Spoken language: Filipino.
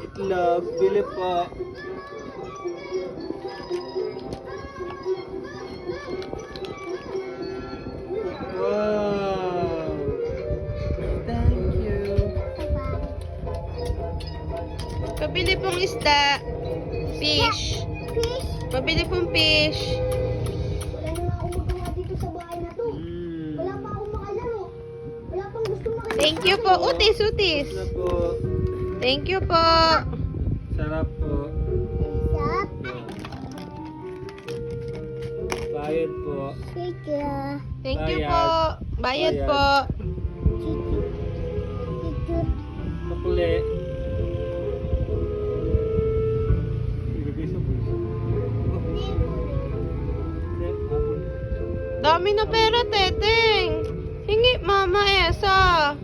Itlog, bili po. Wow! Thank you. Pabili pong isda. Fish. Fish. Pabili pong fish. Wala na akong magawa dito sa bahay na to. Mm. Wala pa akong makalaro. Wala pang gusto makalaro. Thank you po. Utis, utis. Na po. Thank you po. Sarap po. Shop. Bayad po. Sige. Thank you Bayad. po. Bayad Bayad. po. Sige. Pakuli. Ilagay sa bulsa. Dami na pera, Teteng. Hingi, Mama Esa.